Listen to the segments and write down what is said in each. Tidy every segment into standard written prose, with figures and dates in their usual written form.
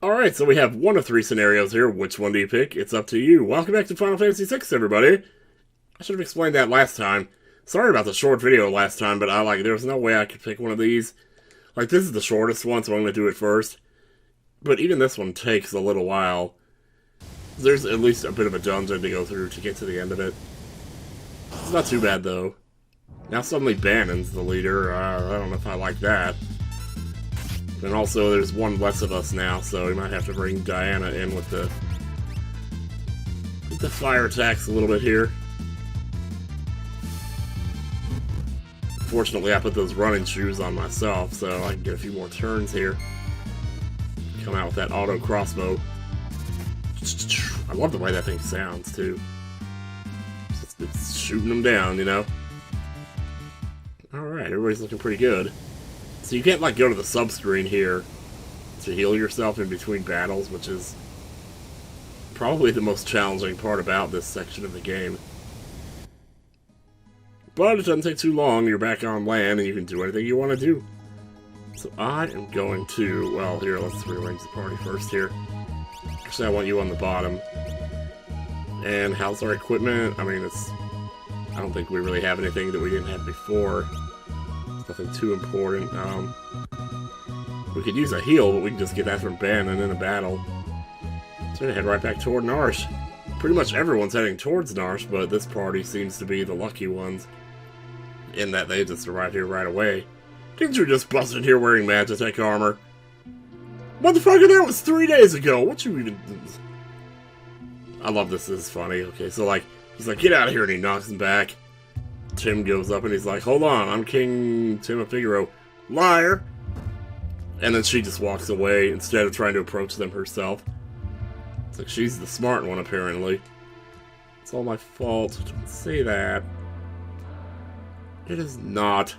Alright, so we have one of three scenarios here. Which one do you pick? It's up to you. Welcome back to Final Fantasy VI, everybody. I should have explained that last time. Sorry about the short video last time, but there was no way I could pick one of these. Like, this is the shortest one, so I'm going to do it first. But even this one takes a little while. There's at least a bit of a dungeon to go through to get to the end of it. It's not too bad, though. Now suddenly Bannon's the leader. I don't know if I like that. And also, there's one less of us now, so we might have to bring Diana in with the fire attacks a little bit here. Fortunately, I put those running shoes on myself, so I can get a few more turns here. Come out with that auto crossbow. I love the way that thing sounds, too. It's shooting them down, you know? Alright, everybody's looking pretty good. So you can't, go to the sub-screen here to heal yourself in between battles, which is probably the most challenging part about this section of the game. But it doesn't take too long, you're back on land, and you can do anything you want to do. So I am going to, well, here, let's rearrange the party first here. Actually, I want you on the bottom. And how's our equipment? I mean, I don't think we really have anything that we didn't have before. Nothing too important. We could use a heal, but we can just get that from Bannon in a battle. So we're gonna head right back toward Narsh. Pretty much everyone's heading towards Narsh, but this party seems to be the lucky ones. In that they just arrived here right away. Didn't you just bust in here wearing Magitech armor? Motherfucker, that was 3 days ago! What you even... I love this is funny. Okay, so he's like, get out of here, and he knocks him back. Tim goes up and he's like, hold on, I'm King Tim of Figaro. Liar! And then she just walks away instead of trying to approach them herself. It's like she's the smart one, apparently. It's all my fault. Don't say that. It is not.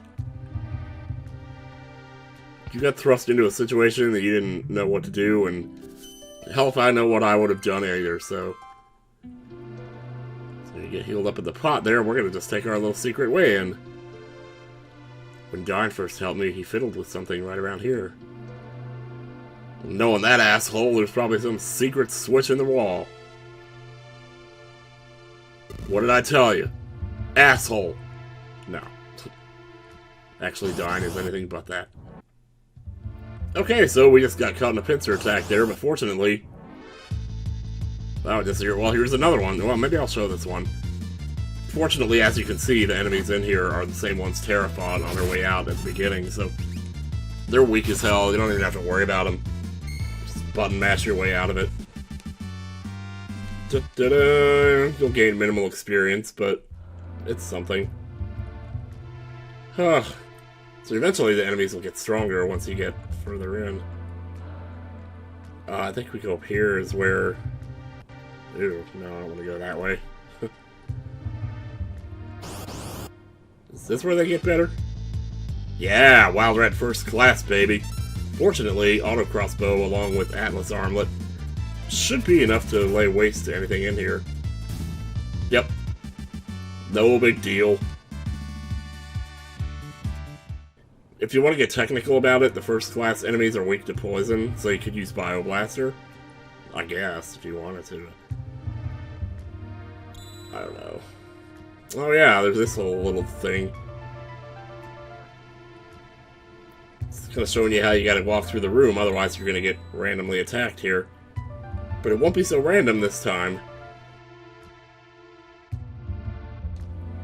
You got thrust into a situation that you didn't know what to do, and hell if I know what I would have done either, so you get healed up at the pot there, we're gonna just take our little secret way in. When Don first helped me, he fiddled with something right around here. Knowing that asshole, there's probably some secret switch in the wall. What did I tell you? Asshole! No. Actually, Don is anything but that. Okay, so we just got caught in a pincer attack there, but fortunately... Oh, well, here's another one. Well, maybe I'll show this one. Fortunately, as you can see, the enemies in here are the same ones Terra fought on their way out at the beginning, so... They're weak as hell, you don't even have to worry about them. Just button mash your way out of it. Da-da-da. You'll gain minimal experience, but it's something. Huh. So eventually the enemies will get stronger once you get further in. I think we go up here is where... Ew, no, I don't want to go that way. Is this where they get better? Yeah, Wild Rat First Class, baby. Fortunately, Auto Crossbow along with Atlas Armlet should be enough to lay waste to anything in here. Yep. No big deal. If you want to get technical about it, the first class enemies are weak to poison, so you could use Bioblaster. I guess, if you wanted to. I don't know. Oh yeah, there's this whole little thing. It's kind of showing you how you gotta walk through the room, otherwise you're gonna get randomly attacked here. But it won't be so random this time.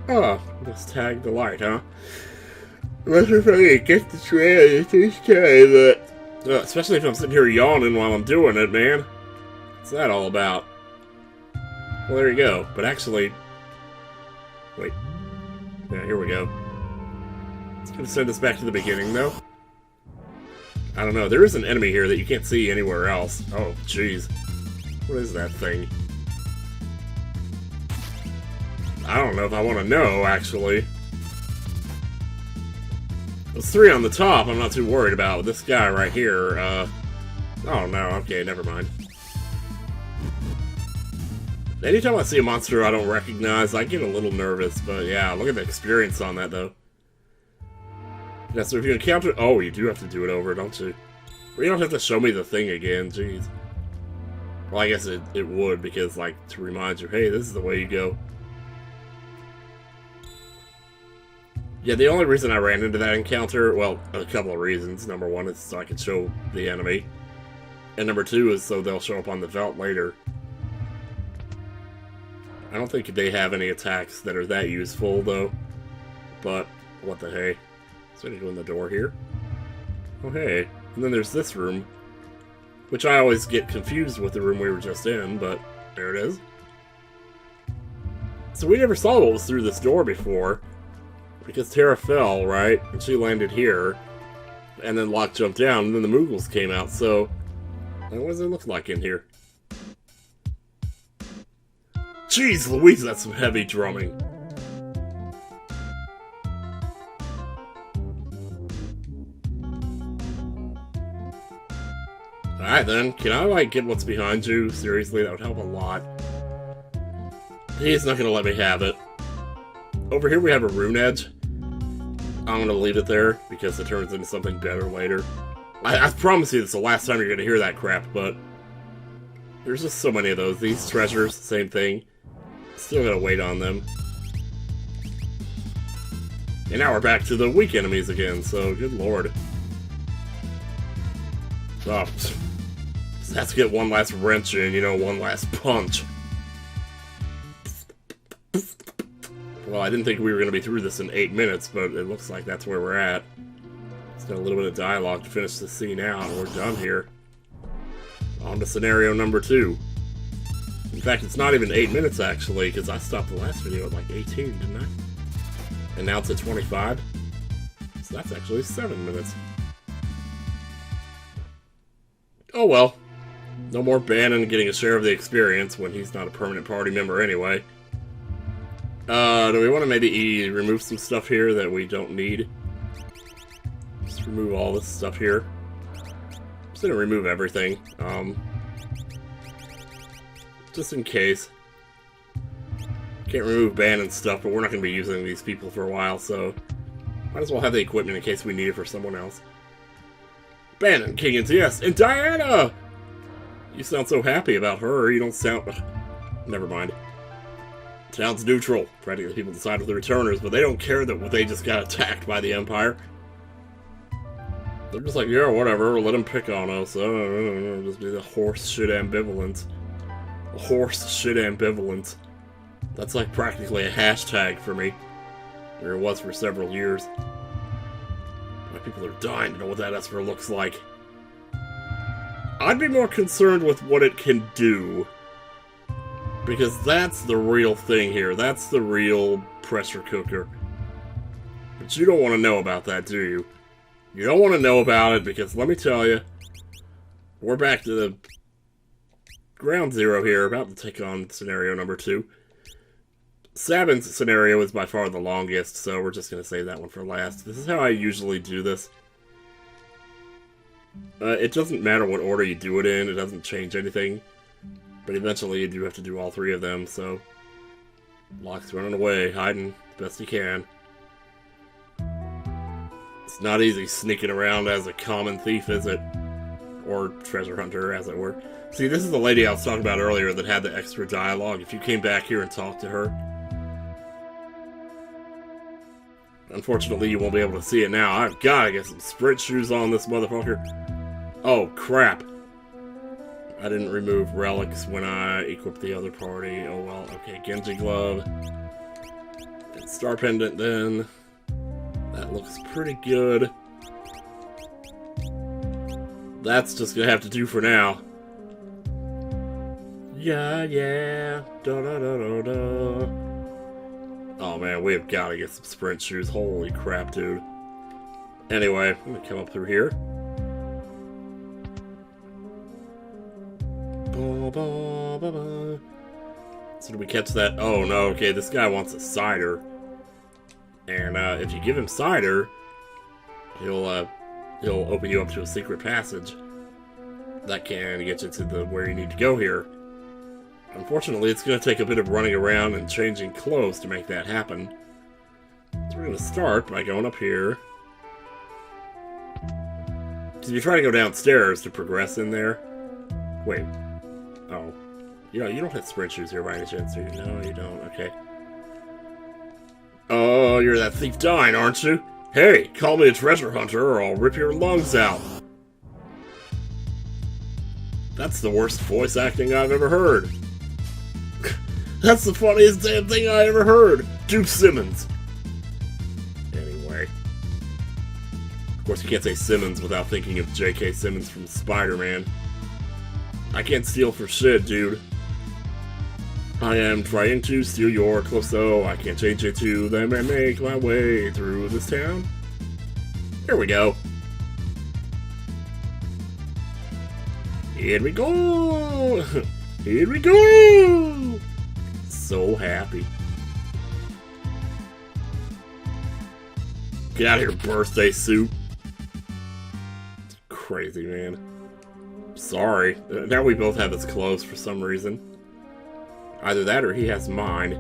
Oh, just tag the light, huh? Unless if I get the trail this time, but... especially if I'm sitting here yawning while I'm doing it, man. What's that all about? Well, there you go. But actually... Wait. Yeah, here we go. It's gonna send us back to the beginning, though. I don't know. There is an enemy here that you can't see anywhere else. Oh, jeez. What is that thing? I don't know if I want to know, actually. There's three on the top I'm not too worried about. This guy right here, oh no, okay, never mind. Anytime I see a monster I don't recognize, I get a little nervous, but yeah, look at the experience on that, though. Yeah, so if you encounter... Oh, you do have to do it over, don't you? You don't have to show me the thing again, jeez. Well, I guess it would, because, like, to remind you, hey, this is the way you go. Yeah, the only reason I ran into that encounter, well, a couple of reasons. Number one is so I could show the enemy. And number two is so they'll show up on the veldt later. I don't think they have any attacks that are that useful, though. But, what the hey. So I need to go in the door here. Oh, hey. And then there's this room. Which I always get confused with the room we were just in, but there it is. So we never saw what was through this door before. Because Terra fell, right? And she landed here. And then Locke jumped down, and then the Moogles came out, so... what does it look like in here? Jeez Louise, that's some heavy drumming. Alright then, can I, like, get what's behind you? Seriously, that would help a lot. He's not gonna let me have it. Over here we have a rune edge. I'm gonna leave it there, because it turns into something better later. I promise you this is the last time you're gonna hear that crap, but... there's just so many of those. These treasures, same thing. Still gotta wait on them. And now we're back to the weak enemies again, so good lord. Oh, just have to get one last wrench in, you know, one last punch. Well, I didn't think we were going to be through this in 8 minutes, but it looks like that's where we're at. Just got a little bit of dialogue to finish the scene out, and we're done here. On to scenario number 2. In fact, it's not even 8 minutes, actually, because I stopped the last video at like 18, didn't I? And now it's at 25. So that's actually 7 minutes. Oh well. No more Bannon getting a share of the experience when he's not a permanent party member anyway. Do we want to maybe remove some stuff here that we don't need? Just remove all this stuff here. I'm just gonna remove everything. Just in case. Can't remove Bannon stuff, but we're not gonna be using these people for a while, so might as well have the equipment in case we need it for someone else. Bannon, King and yes, and Diana! You sound so happy about her, you don't sound... Never mind. Sounds neutral. Practically people decide with the returners, but they don't care that they just got attacked by the Empire. They're just like, yeah, whatever, let them pick on us. Just be the horse shit ambivalence. Horse shit ambivalence. That's like practically a hashtag for me. Or it was for several years. My people are dying to know what that Esper looks like. I'd be more concerned with what it can do. Because that's the real thing here. That's the real pressure cooker. But you don't want to know about that, do you? You don't want to know about it because, let me tell you, we're back to the ground zero here, about to take on scenario number 2. Sabin's scenario is by far the longest, so we're just going to save that one for last. This is how I usually do this. It doesn't matter what order you do it in, it doesn't change anything. But eventually you do have to do all 3 of them, so... Locke's running away, hiding as best he can. It's not easy sneaking around as a common thief, is it? Or treasure hunter, as it were. See, this is the lady I was talking about earlier that had the extra dialogue. If you came back here and talked to her... Unfortunately, you won't be able to see it now. I've gotta get some sprint shoes on this motherfucker. Oh, crap. I didn't remove relics when I equipped the other party. Oh well, okay, Genji Glove. And Star Pendant then. That looks pretty good. That's just gonna have to do for now. Yeah, yeah. Da da da da da. Oh man, we have gotta get some sprint shoes. Holy crap, dude. Anyway, I'm gonna come up through here. So did we catch that? Oh no, okay, this guy wants a cider. And if you give him cider, he'll open you up to a secret passage. That can get you to where you need to go here. Unfortunately, it's going to take a bit of running around and changing clothes to make that happen. So we're going to start by going up here. Because you try to go downstairs to progress in there. Wait. Oh. You know, you don't have sprint shoes here by any chance, do you? No, you don't. Okay. Oh, you're that thief Dine, aren't you? Hey, call me a treasure hunter or I'll rip your lungs out. That's the worst voice acting I've ever heard. That's the funniest damn thing I ever heard. Duke Simmons. Anyway. Of course, you can't say Simmons without thinking of J.K. Simmons from Spider-Man. I can't steal for shit, dude. I am trying to steal your clothes so I can change it to them and make my way through this town. Here we go. Here we go! Here we go! So happy. Get out of here, birthday suit. It's crazy, man. Sorry. Now we both have his clothes for some reason. Either that or he has mine.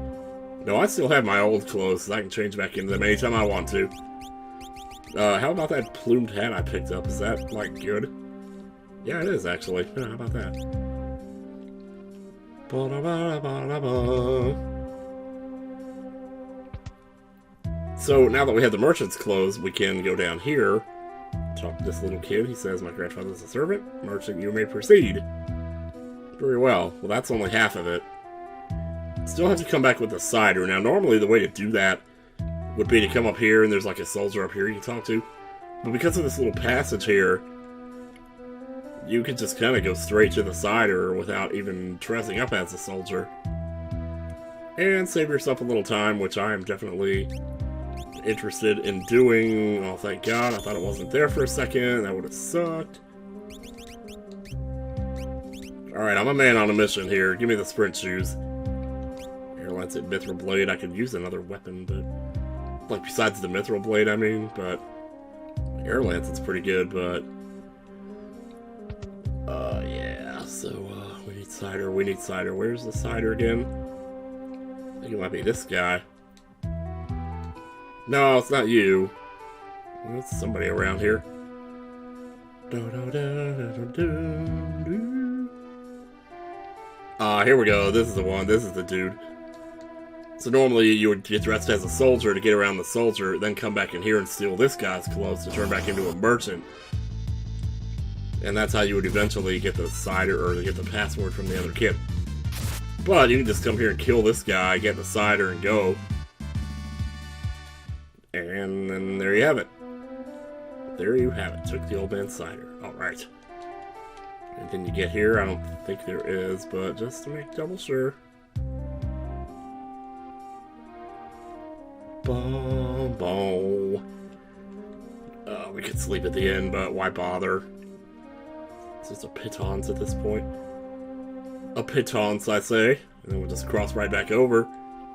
No, I still have my old clothes, so I can change back into them anytime I want to. How about that plumed hat I picked up? Is that, like, good? Yeah, it is, actually. Yeah, how about that? So, now that we have the merchant's clothes, we can go down here. Talk to this little kid. He says, my grandfather's a servant. Merchant, you may proceed. Very well. Well, that's only half of it. Still have to come back with the cider. Now, normally the way to do that would be to come up here and there's like a soldier up here you can talk to. But because of this little passage here, you could just kind of go straight to the cider without even dressing up as a soldier. And save yourself a little time, which I am definitely interested in doing. Oh, thank God. I thought it wasn't there for a second. That would have sucked. Alright, I'm a man on a mission here. Give me the sprint shoes. Lance at Mithril Blade. I could use another weapon, but like besides the Mithril Blade, I mean, but Air Lance, it's pretty good, but yeah, so we need cider, Where's the cider again? I think it might be this guy. No, it's not you. It's somebody around here. Here we go. This is the one. This is the dude. So normally you would get dressed as a soldier to get around the soldier, then come back in here and steal this guy's clothes to turn back into a merchant. And that's how you would eventually get the cider, or get the password from the other kid. But you can just come here and kill this guy, get the cider, and go. And then there you have it. There you have it. Took the old man's cider. Alright. And then you get here. I don't think there is, but just to make double sure. Boom, boom. We could sleep at the end, but why bother? It's just a pitons at this point. A pitons, I say. And then we'll just cross right back over.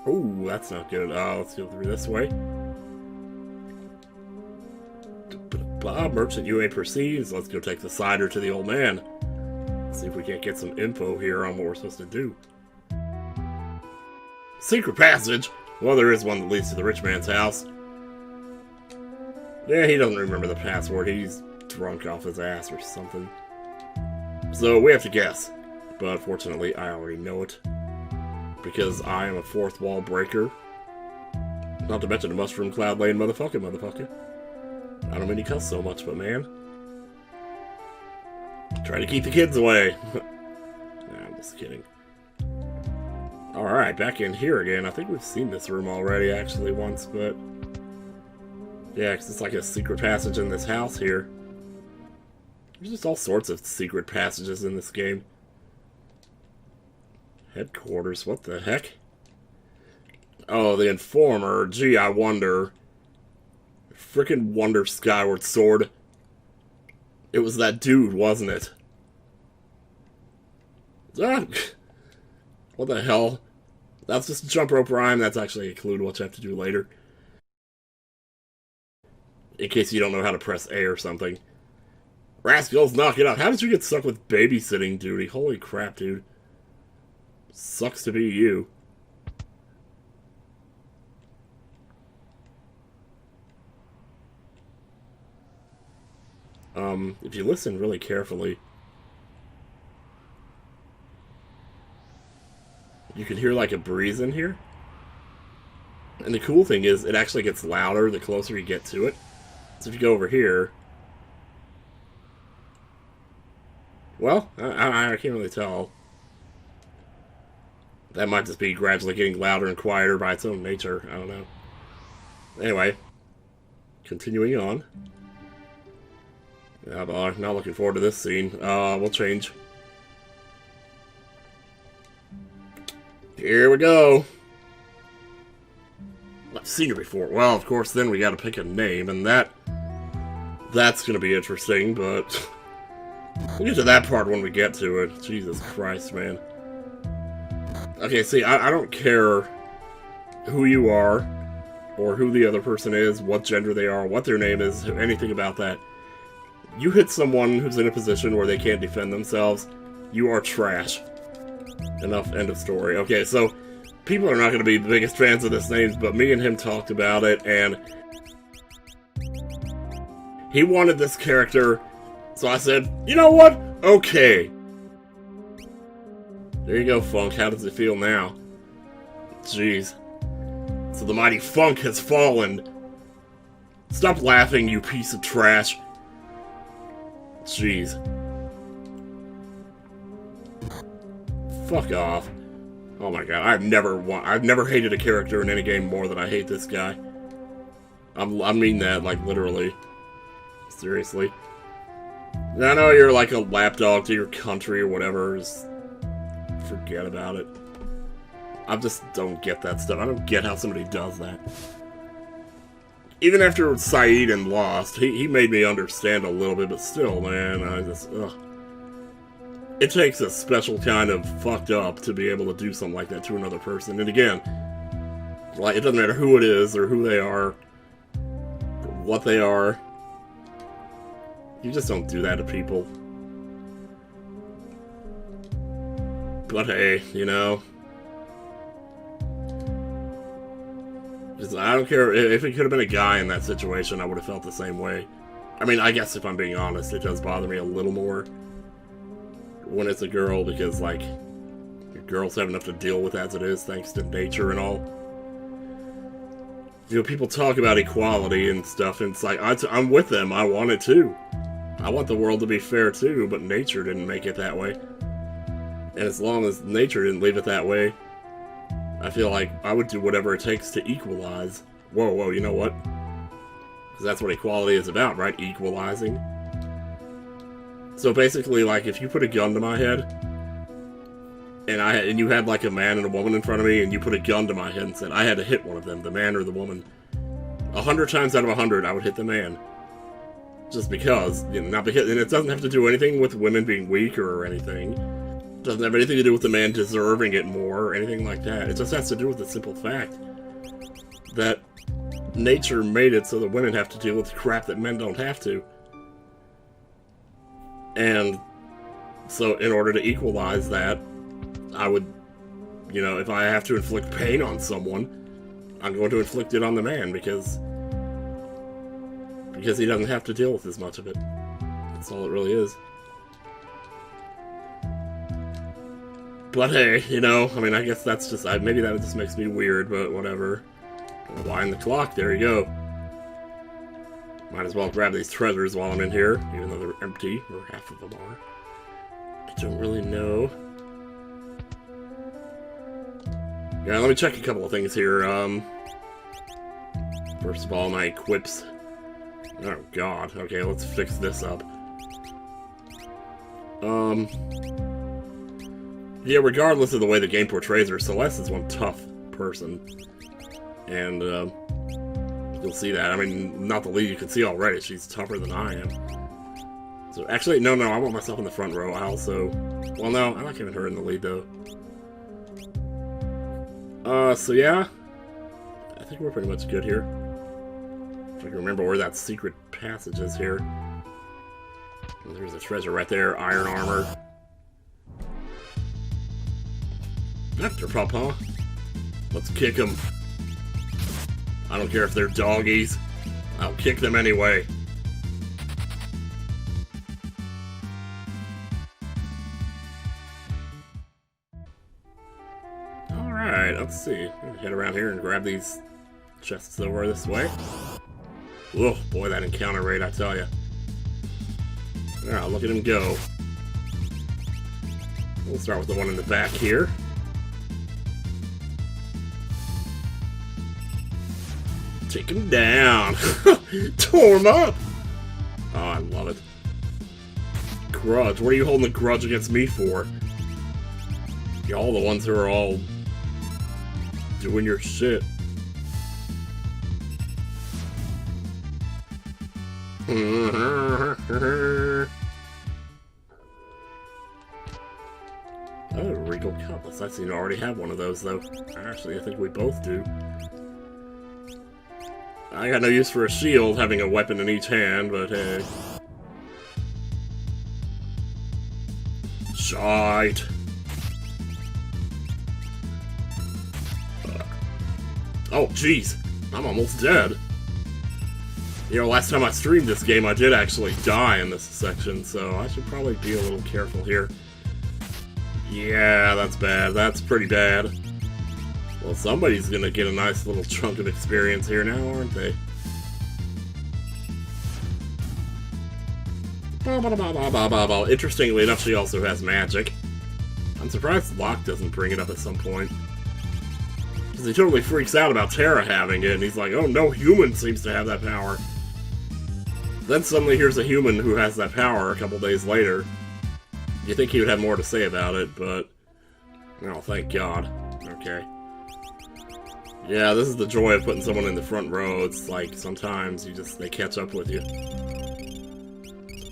Oh, that's not good. Let's go through this way. Merchant, you may proceed. So let's go take the cider to the old man. See if we can't get some info here on what we're supposed to do. Secret passage? Well, there is one that leads to the rich man's house. Yeah, he doesn't remember the password. He's drunk off his ass or something. So we have to guess. But unfortunately, I already know it. Because I am a fourth wall breaker. Not to mention a mushroom cloud laying motherfucker. I don't mean to cuss so much, but man. Try to keep the kids away. Nah, I'm just kidding. Alright, back in here again. I think we've seen this room already, actually, once, but... yeah, because it's like a secret passage in this house here. There's just all sorts of secret passages in this game. Headquarters, what the heck? Oh, the Informer. Gee, I wonder. Frickin' wonder Skyward Sword. It was that dude, wasn't it? Ah, what the hell? That's just a jump rope rhyme. That's actually a clue to what you have to do later. In case you don't know how to press A or something. Rascals, knock it out. How did you get stuck with babysitting duty? Holy crap, dude. Sucks to be you. if you listen really carefully, you can hear like a breeze in here. And the cool thing is, it actually gets louder the closer you get to it. So if you go over here, well, I can't really tell. That might just be gradually getting louder and quieter by its own nature. I don't know. Anyway, continuing on. Yeah, but I'm not looking forward to this scene. We'll change. Here we go. I've seen her before. Well, of course, then we gotta pick a name, and that's gonna be interesting, but we'll get to that part when we get to it. Jesus Christ, man. Okay, see, I don't care who you are, or who the other person is, what gender they are, what their name is, anything about that. You hit someone who's in a position where they can't defend themselves, you are trash. Enough, end of story. Okay, so people are not going to be the biggest fans of this name, but me and him talked about it, and he wanted this character, so I said, you know what? Okay. There you go, Funk. How does it feel now? Jeez. So the mighty Funk has fallen. Stop laughing, you piece of trash. Jeez. Fuck off. Oh my god, I've never hated a character in any game more than I hate this guy. I mean that, like, literally. Seriously. I know you're like a lapdog to your country or whatever, just forget about it. I just don't get that stuff. I don't get how somebody does that. Even after Saeed and Lost, he made me understand a little bit, but still, man, I just, ugh. It takes a special kind of fucked up to be able to do something like that to another person. And again, like, it doesn't matter who it is, or who they are, or what they are. You just don't do that to people. But hey, you know. Just, I don't care. If it could have been a guy in that situation, I would have felt the same way. I mean, I guess if I'm being honest, it does bother me a little more when it's a girl, because, like, girls have enough to deal with as it is, thanks to nature and all. You know, people talk about equality and stuff, and it's like, I'm with them. I want it too. I want the world to be fair too, but nature didn't make it that way. And as long as nature didn't leave it that way, I feel like I would do whatever it takes to equalize. Whoa, you know what? Because that's what equality is about, right? Equalizing. So basically, like, if you put a gun to my head, and you had, like, a man and a woman in front of me, and you put a gun to my head and said I had to hit one of them, the man or the woman, 100 times out of 100, I would hit the man. Just because, you know, not because, and it doesn't have to do anything with women being weaker or anything. It doesn't have anything to do with the man deserving it more or anything like that. It just has to do with the simple fact that nature made it so that women have to deal with crap that men don't have to. And so in order to equalize that, I would, you know, if I have to inflict pain on someone, I'm going to inflict it on the man because he doesn't have to deal with as much of it. That's all it really is. But hey, you know, I mean, I guess that's just, maybe that just makes me weird, but whatever. Wind the clock, there you go. Might as well grab these treasures while I'm in here, even though they're empty, or half of them are. I don't really know. Yeah, let me check a couple of things here. First of all, my equips. Oh god, okay, let's fix this up. Yeah, regardless of the way the game portrays her, Celeste is one tough person. And, you'll see that. I mean, not the lead, you can see already, she's tougher than I am. So, actually, no, I want myself in the front row. I also... Well, no, I like having her in the lead, though. So yeah. I think we're pretty much good here. If I can remember where that secret passage is here. And there's a treasure right there, iron armor. After Papa. Let's kick them. I don't care if they're doggies. I'll kick them anyway. Alright, let's see. Head around here and grab these chests over this way. Whoa, boy, that encounter rate, I tell ya. Alright, look at him go. We'll start with the one in the back here. Take him down. Tore him up. Oh, I love it. Grudge. What are you holding a grudge against me for? Y'all the ones who are all doing your shit. Oh, Regal Cutlass. I seem to already have one of those, though. Actually, I think we both do. I got no use for a shield, having a weapon in each hand, but hey. Shite. Oh, jeez. I'm almost dead. You know, last time I streamed this game, I did actually die in this section, so I should probably be a little careful here. Yeah, that's bad. That's pretty bad. Well, somebody's gonna get a nice little chunk of experience here now, aren't they? Interestingly enough, she also has magic. I'm surprised Locke doesn't bring it up at some point. Because he totally freaks out about Terra having it, and he's like, oh, no human seems to have that power. Then suddenly here's a human who has that power a couple days later. You'd think he would have more to say about it, but... oh, thank God. Okay. Yeah, this is the joy of putting someone in the front row. It's like, sometimes they catch up with you.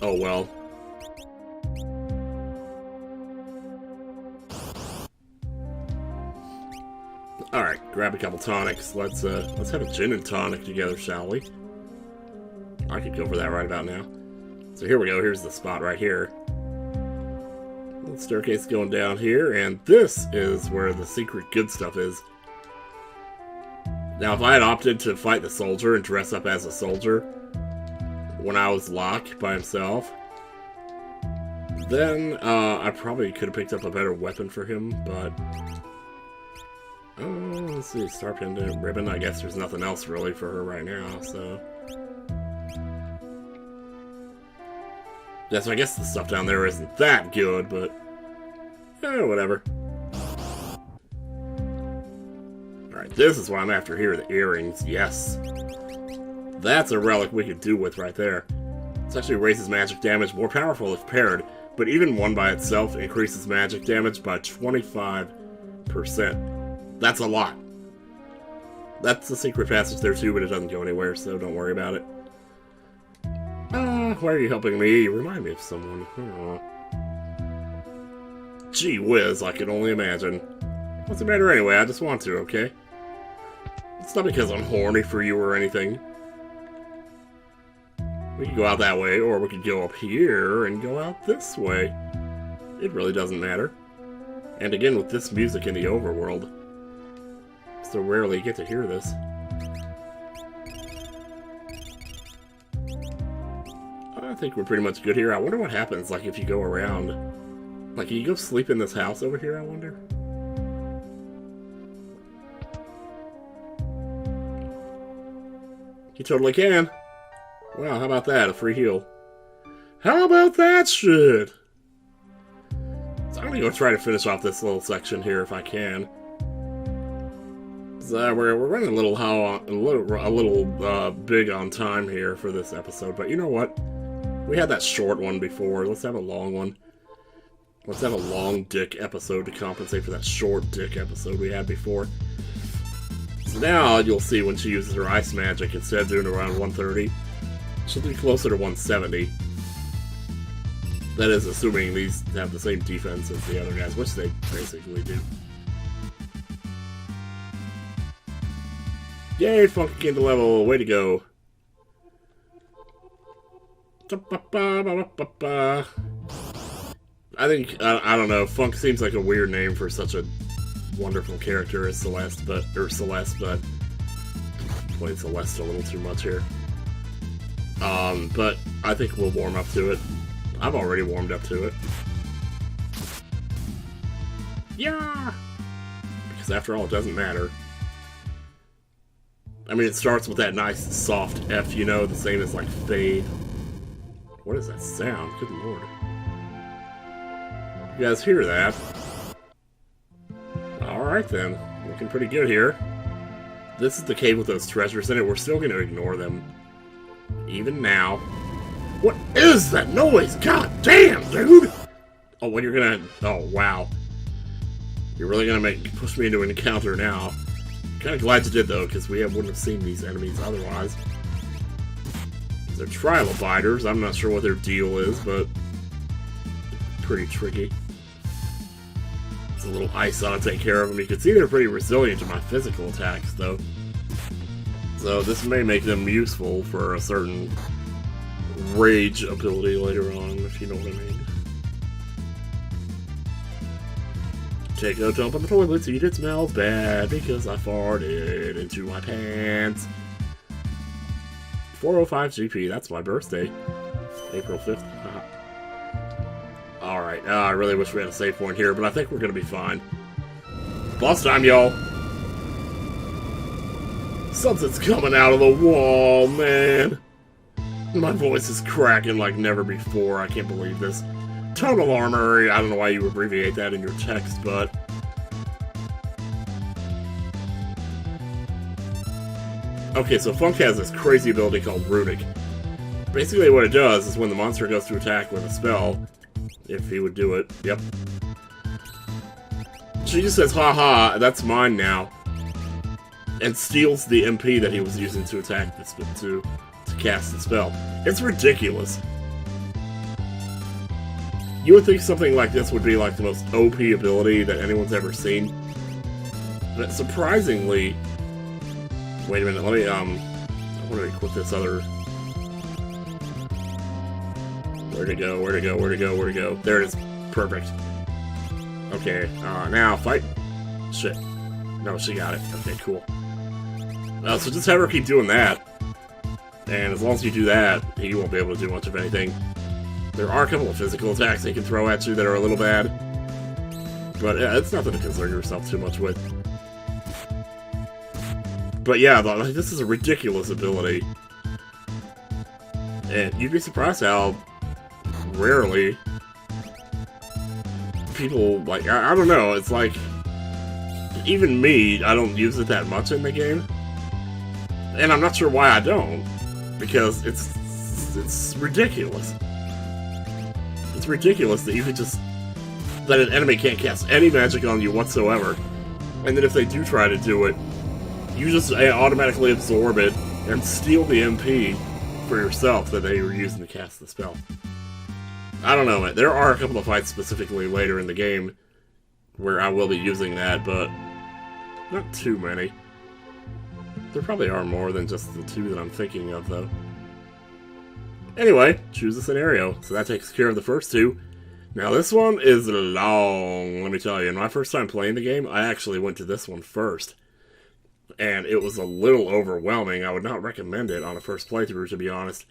Oh, well. Alright, grab a couple tonics. Let's have a gin and tonic together, shall we? I could go for that right about now. So here we go, here's the spot right here. Little staircase going down here, and this is where the secret good stuff is. Now, if I had opted to fight the soldier and dress up as a soldier when I was Locke by himself, then I probably could have picked up a better weapon for him, but... oh, let's see, Star Pendant, Ribbon. I guess there's nothing else really for her right now, so... yeah, so I guess the stuff down there isn't that good, but... whatever. Alright, this is what I'm after here, the earrings, yes. That's a relic we could do with right there. This actually raises magic damage, more powerful if paired, but even one by itself increases magic damage by 25%. That's a lot. That's the secret passage there too, but it doesn't go anywhere, so don't worry about it. Why are you helping me? You remind me of someone. Oh. Gee whiz, I can only imagine. What's the matter anyway? I just want to, okay? It's not because I'm horny for you or anything. We could go out that way, or we could go up here and go out this way. It really doesn't matter. And again, with this music in the overworld, so rarely get to hear this. I think we're pretty much good here. I wonder what happens, like, if you go around. Like, can you go sleep in this house over here, I wonder? You totally can. Wow, how about that? A free heal. How about that shit? So I'm gonna go try to finish off this little section here if I can. So we're running a little big on time here for this episode, but you know what? We had that short one before. Let's have a long one. Let's have a long dick episode to compensate for that short dick episode we had before. So now you'll see when she uses her ice magic, instead of doing around 130, she'll be closer to 170. That is assuming these have the same defense as the other guys, which they basically do. Yay, Funky came to level, way to go. I think, I don't know, Funk seems like a weird name for such a wonderful character as Celeste, but playing Celeste a little too much here. But I think we'll warm up to it. I've already warmed up to it. Yeah! Because because after all, it doesn't matter. I mean, it starts with that nice, soft F, you know, the same as, like, fade. What is that sound? Good lord. You guys hear that? Alright then. Looking pretty good here. This is the cave with those treasures in it. We're still going to ignore them. Even now. What is that noise? God damn, dude! Oh, what you're gonna... Oh, wow. You're really gonna push me into an encounter now. Kind of glad you did, though, because we wouldn't have seen these enemies otherwise. They're trilobiters. I'm not sure what their deal is, but pretty tricky. It's a little ice on to take care of them. You can see they're pretty resilient to my physical attacks, though. So this may make them useful for a certain rage ability later on, if you know what I mean. Take a dump on the toilet seat, it smells bad because I farted into my pants. 405 GP, that's my birthday. April 5th. Alright, I really wish we had a save point here, but I think we're gonna be fine. Boss time, y'all! Something's coming out of the wall, man! My voice is cracking like never before, I can't believe this. Tunnel armor, I don't know why you abbreviate that in your text, but... Okay, so Funk has this crazy ability called Runic. Basically what it does is when the monster goes to attack with a spell, if he would do it, yep. She just says, haha, that's mine now. And steals the MP that he was using to attack this, to cast the spell. It's ridiculous. You would think something like this would be like the most OP ability that anyone's ever seen. But surprisingly... Wait a minute, let me, I want to equip this other... Where'd it go, where'd it go, where'd it go, where'd it go? There it is. Perfect. Okay, now fight. Shit. No, she got it. Okay, cool. So just have her keep doing that. And as long as you do that, you won't be able to do much of anything. There are a couple of physical attacks they can throw at you that are a little bad. But it's nothing to concern yourself too much with. But yeah, this is a ridiculous ability. And you'd be surprised how rarely people, like, I don't know, it's like, even me, I don't use it that much in the game. And I'm not sure why I don't. Because it's ridiculous. It's ridiculous that you could just... that an enemy can't cast any magic on you whatsoever. And then if they do try to do it, you just automatically absorb it and steal the MP for yourself that they were using to cast the spell. I don't know, man. There are a couple of fights specifically later in the game where I will be using that, but not too many. There probably are more than just the two that I'm thinking of, though. Anyway, choose a scenario. So that takes care of the first two. Now this one is long, let me tell you. In my first time playing the game, I actually went to this one first. And it was a little overwhelming. I would not recommend it on a first playthrough, to be honest.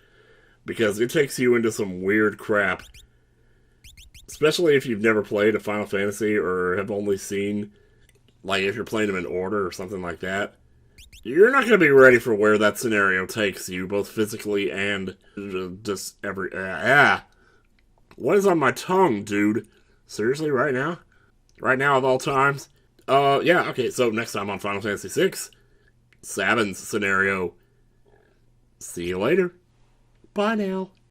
Because it takes you into some weird crap. Especially if you've never played a Final Fantasy or have only seen, like, if you're playing them in order or something like that. You're not going to be ready for where that scenario takes you, both physically and just every... What is on my tongue, dude? Seriously, right now? Right now of all times? Yeah, okay, so next time on Final Fantasy VI, Sabin's scenario. See you later. Bye now.